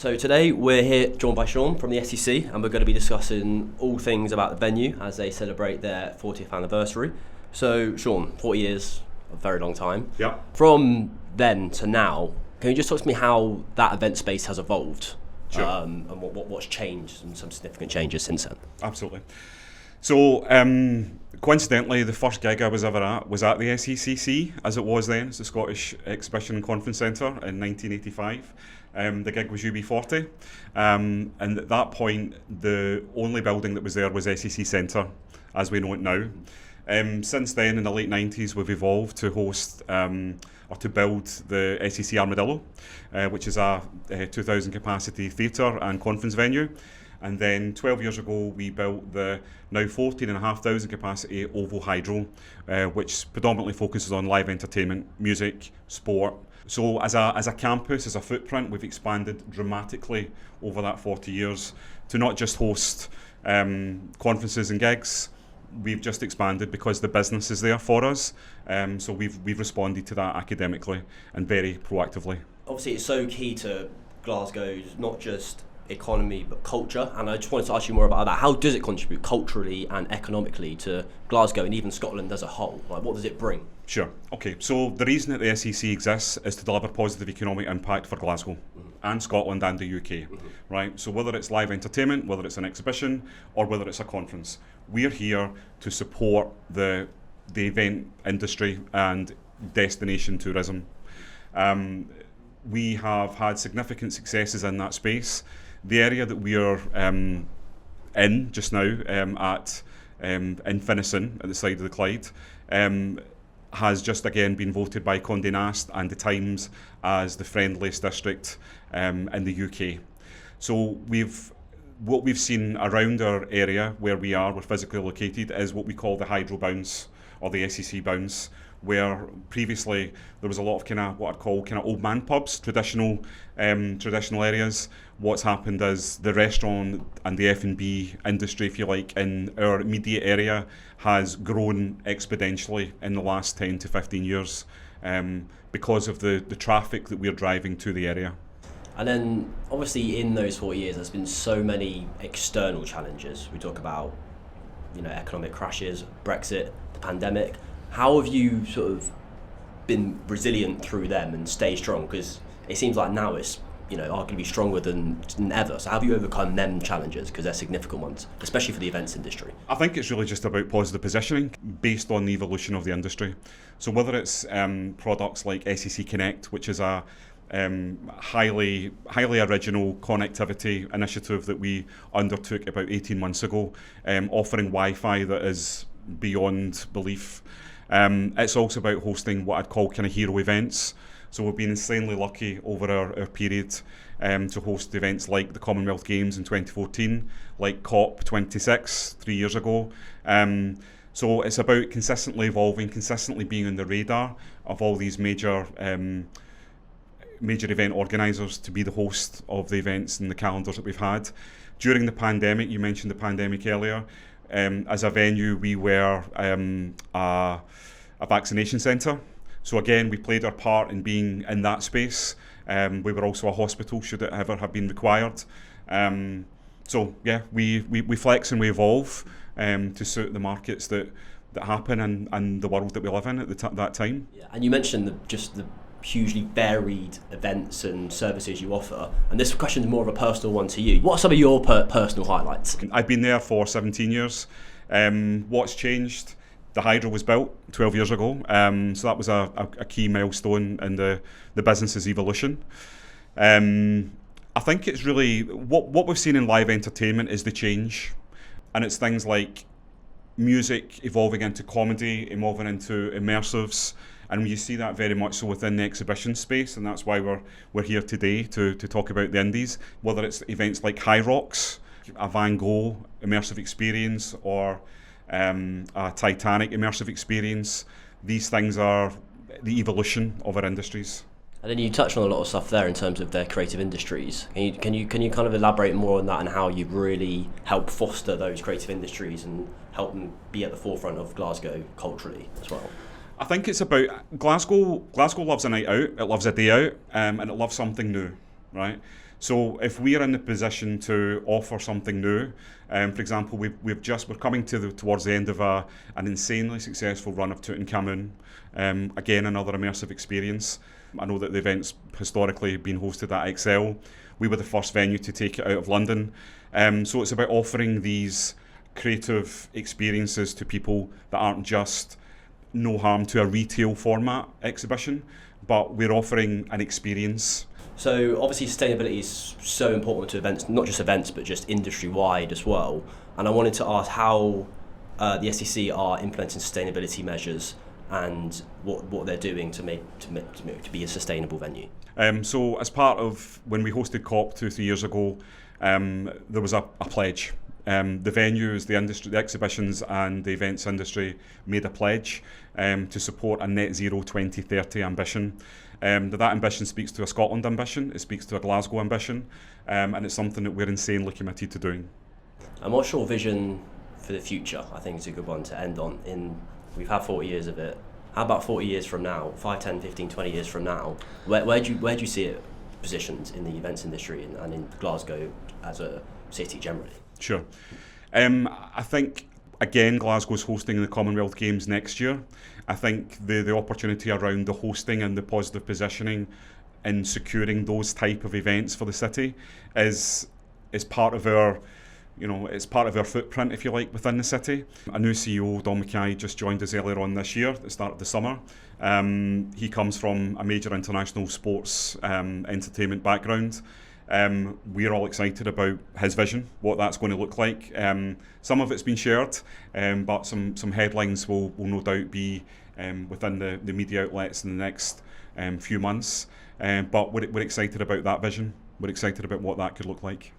So today we're here joined by Sean from the SEC, and we're going to be discussing all things about the venue as they celebrate their 40th anniversary. So Sean, 40 years, a very long time. Yeah. From then to now, can you just talk to me how that event space has evolved? Sure. And what's changed and some significant changes since then? Absolutely. So, coincidentally, the first gig I was ever at was at the SECC, as it was then. It's the Scottish Exhibition and Conference Centre in 1985. The gig was UB40, and at that point, the only building that was there was SEC Centre, as we know it now. Since then, in the late 90s, we've evolved to host or to build the SEC Armadillo, which is a 2,000 capacity theatre and conference venue. And then 12 years ago, we built the now 14,500 capacity Oval Hydro, which predominantly focuses on live entertainment, music, sport. So as a campus, as a footprint, we've expanded dramatically over that 40 years to not just host conferences and gigs. We've just expanded because the business is there for us. So we've responded to that academically and very proactively. Obviously, it's so key to Glasgow's not just economy but culture, and I just wanted to ask you more about that. How does it contribute culturally and economically to Glasgow and even Scotland as a whole? Like, what does it bring? Sure. Okay, so the reason that the SEC exists is to deliver positive economic impact for Glasgow and Scotland and the UK, right? So whether it's live entertainment, whether it's an exhibition, or whether it's a conference, we're here to support the event industry and destination tourism. We have had significant successes in that space. The area that we are in just now in Finnieston, at the side of the Clyde, has just again been voted by Condé Nast and the Times as the friendliest district in the UK. So what we've seen around our area where we're physically located, is what we call the Hydro Bounce or the SEC Bounce, where previously there was a lot of what I'd call old man pubs, traditional areas. What's happened is the restaurant and the F&B industry, if you like, in our immediate area has grown exponentially in the last 10 to 15 years because of the traffic that we're driving to the area. And then obviously in those 40 years there's been so many external challenges. We talk about economic crashes, Brexit, the pandemic. How have you sort of been resilient through them and stay strong? Because it seems like now it's arguably stronger than ever. So how have you overcome them challenges? Because they're significant ones, especially for the events industry. I think it's really just about positive positioning based on the evolution of the industry. So whether it's products like SEC Connect, which is a highly original connectivity initiative that we undertook about 18 months ago, offering Wi-Fi that is beyond belief. It's also about hosting what I'd call hero events. So we've been insanely lucky over our period to host events like the Commonwealth Games in 2014, like COP26 3 years ago. So it's about consistently evolving, consistently being on the radar of all these major event organisers to be the host of the events and the calendars that we've had. During the pandemic, you mentioned the pandemic earlier, as a venue we were a vaccination centre. So again, we played our part in being in that space. We were also a hospital should it ever have been required. So yeah, we flex and we evolve to suit the markets that happen and the world that we live in at that time. Yeah, and you mentioned the hugely varied events and services you offer, and this question is more of a personal one to you. What are some of your personal highlights? I've been there for 17 years. What's changed? The Hydro was built 12 years ago, so that was a key milestone in the business's evolution. I think it's really what we've seen in live entertainment is the change, and it's things like music evolving into comedy, evolving into immersives, and you see that very much so within the exhibition space, and that's why we're here today to talk about the Indies. Whether it's events like High Rocks, a Van Gogh immersive experience, or a Titanic immersive experience, these things are the evolution of our industries. And then you touched on a lot of stuff there in terms of their creative industries. Can you kind of elaborate more on that and how you really help foster those creative industries and help them be at the forefront of Glasgow culturally as well? I think it's about Glasgow loves a night out, it loves a day out, and it loves something new, right? So if we're in the position to offer something new, for example, we're coming towards the end of an insanely successful run of Tutankhamun. Again, another immersive experience. I know that the event's historically been hosted at Excel. We were the first venue to take it out of London. So it's about offering these creative experiences to people that aren't just no harm to a retail format exhibition, but we're offering an experience. So obviously sustainability is so important to events, not just events, but just industry-wide as well. And I wanted to ask how the SEC are implementing sustainability measures and what they're doing to be a sustainable venue. So as part of when we hosted COP 2-3 years ago, there was a pledge. The venues, the industry, the exhibitions and the events industry made a pledge to support a net zero 2030 ambition. That ambition speaks to a Scotland ambition, it speaks to a Glasgow ambition, and it's something that we're insanely committed to doing. And what's your vision for the future? I think it's a good one to end on. We've had 40 years of it. How about 40 years from now, 5, 10, 15, 20 years from now? Where do you see it positioned in the events industry and in Glasgow as a city generally? Sure. I think, again, Glasgow's hosting the Commonwealth Games next year. I think the opportunity around the hosting and the positive positioning in securing those type of events for the city is part of our, it's part of our footprint, if you like, within the city. A new CEO, M.I.C.E, just joined us earlier on this year, at the start of the summer. He comes from a major international sports entertainment background. We're all excited about his vision, what that's going to look like. Some of it's been shared, but some headlines will no doubt be within the media outlets in the next few months. But we're excited about that vision. We're excited about what that could look like.